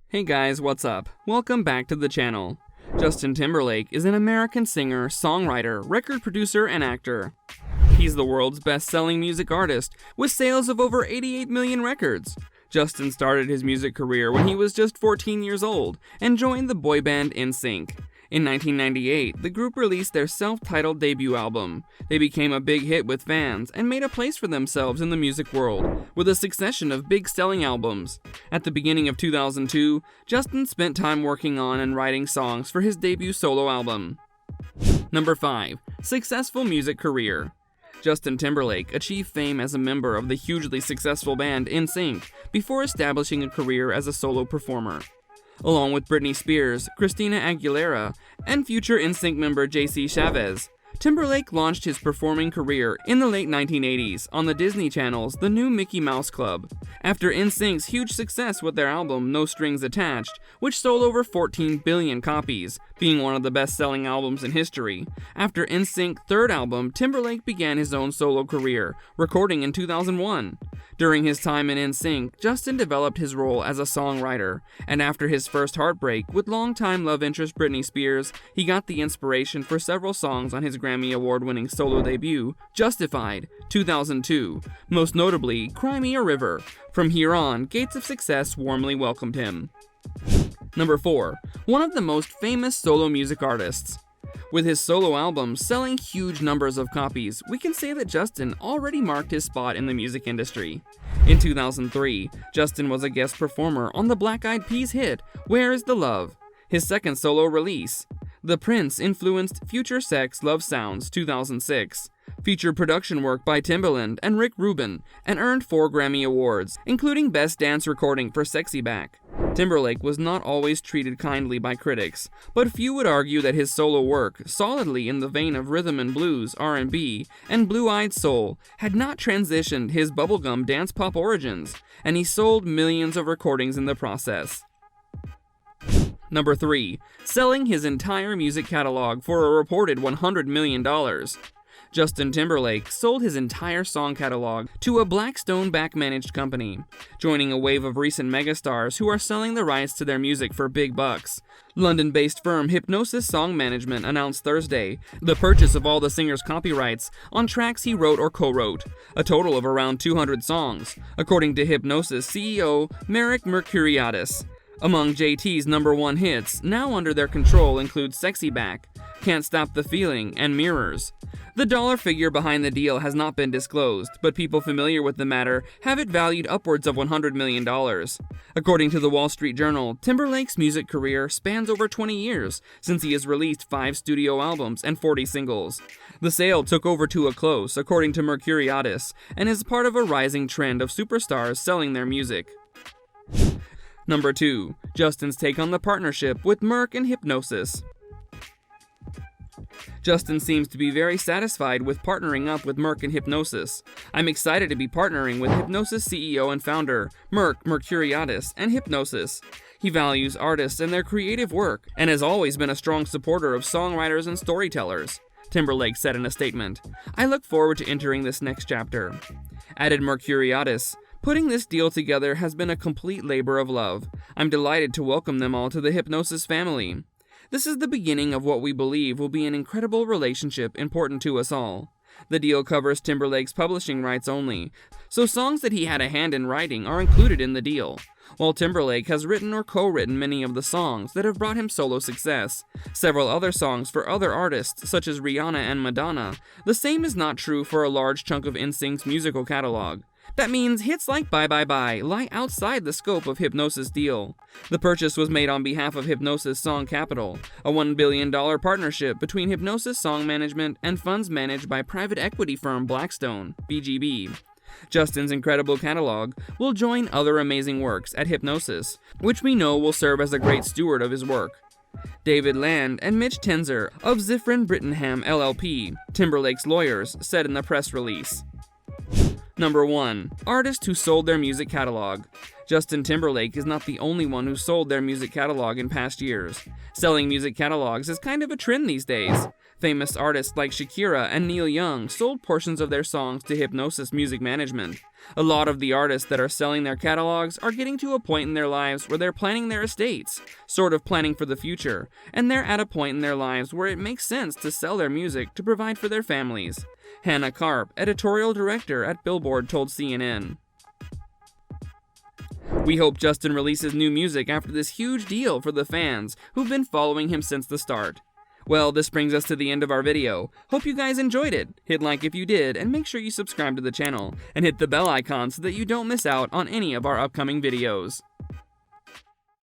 Hey guys, what's up? Welcome back to the channel. Justin Timberlake is an American singer, songwriter, record producer, and actor. He's the world's best-selling music artist, with sales of over 88 million records. Justin started his music career when he was just 14 years old, and joined the boy band NSYNC. In 1998, the group released their self-titled debut album. They became a big hit with fans and made a place for themselves in the music world, with a succession of big selling albums. At the beginning of 2002, Justin spent time working on and writing songs for his debut solo album. Number 5. Successful music career. Justin Timberlake achieved fame as a member of the hugely successful band NSYNC before establishing a career as a solo performer. Along with Britney Spears, Christina Aguilera, and future NSYNC member J.C. Chasez, Timberlake launched his performing career in the late 1980s on the Disney Channel's The New Mickey Mouse Club. After NSYNC's huge success with their album No Strings Attached, which sold over 14 billion copies, being one of the best-selling albums in history, after NSYNC's third album, Timberlake began his own solo career, recording in 2001. During his time in NSYNC, Justin developed his role as a songwriter, and after his first heartbreak with longtime love interest Britney Spears, he got the inspiration for several songs on his Grammy Award-winning solo debut, Justified, 2002, most notably Cry Me a River. From here on, Gates of Success warmly welcomed him. Number 4. One of the most famous solo music artists. With his solo albums selling huge numbers of copies, we can say that Justin already marked his spot in the music industry. In 2003, Justin was a guest performer on the Black Eyed Peas hit, Where Is the Love?, his second solo release. The Prince-influenced Future Sex Love Sounds, 2006, featured production work by Timbaland and Rick Rubin, and earned 4 Grammy Awards, including Best Dance Recording for Sexy Back. Timberlake was not always treated kindly by critics, but few would argue that his solo work, solidly in the vein of rhythm and blues, R&B, and blue-eyed soul, had not transitioned his bubblegum dance pop origins, and he sold millions of recordings in the process. Number 3. Selling his entire music catalog for a reported $100 million. Justin Timberlake sold his entire song catalog to a Blackstone-backed managed company, joining a wave of recent megastars who are selling the rights to their music for big bucks. London-based firm Hipgnosis Song Management announced Thursday the purchase of all the singer's copyrights on tracks he wrote or co-wrote, a total of around 200 songs, according to Hipgnosis CEO Marek Mercuriadis. Among JT's #1 hits, now under their control, include Sexy Back, Can't Stop the Feeling, and Mirrors. The dollar figure behind the deal has not been disclosed, but people familiar with the matter have it valued upwards of $100 million. According to the Wall Street Journal, Timberlake's music career spans over 20 years, since he has released 5 studio albums and 40 singles. The sale took over to a close, according to Mercuriadis, and is part of a rising trend of superstars selling their music. Number 2. Justin's take on the partnership with Merc and Hipgnosis. Justin seems to be very satisfied with partnering up with Merc and Hipgnosis. I'm excited to be partnering with Hipgnosis CEO and founder, Mercuriadis, and Hipgnosis. He values artists and their creative work, and has always been a strong supporter of songwriters and storytellers, Timberlake said in a statement. I look forward to entering this next chapter. Added Mercuriadis, putting this deal together has been a complete labor of love. I'm delighted to welcome them all to the Hipgnosis family. This is the beginning of what we believe will be an incredible relationship important to us all. The deal covers Timberlake's publishing rights only, so songs that he had a hand in writing are included in the deal. While Timberlake has written or co-written many of the songs that have brought him solo success, several other songs for other artists such as Rihanna and Madonna, the same is not true for a large chunk of NSYNC's musical catalog. That means hits like Bye Bye Bye lie outside the scope of Hipgnosis' deal. The purchase was made on behalf of Hipgnosis Song Capital, a $1 billion partnership between Hipgnosis Song Management and funds managed by private equity firm Blackstone, BGB. Justin's incredible catalog will join other amazing works at Hipgnosis, which we know will serve as a great steward of his work. David Land and Mitch Tenzer of Zifrin Brittingham LLP, Timberlake's lawyers, said in the press release. Number 1. Artists who sold their music catalog. Justin Timberlake is not the only one who sold their music catalog in past years. Selling music catalogs is kind of a trend these days. Famous artists like Shakira and Neil Young sold portions of their songs to Hypnosis Music Management. A lot of the artists that are selling their catalogs are getting to a point in their lives where they're planning their estates, sort of planning for the future, and they're at a point in their lives where it makes sense to sell their music to provide for their families. Hannah Karp, editorial director at Billboard, told CNN. We hope Justin releases new music after this huge deal for the fans who've been following him since the start. Well, this brings us to the end of our video. Hope you guys enjoyed it. Hit like if you did, and make sure you subscribe to the channel, and hit the bell icon so that you don't miss out on any of our upcoming videos.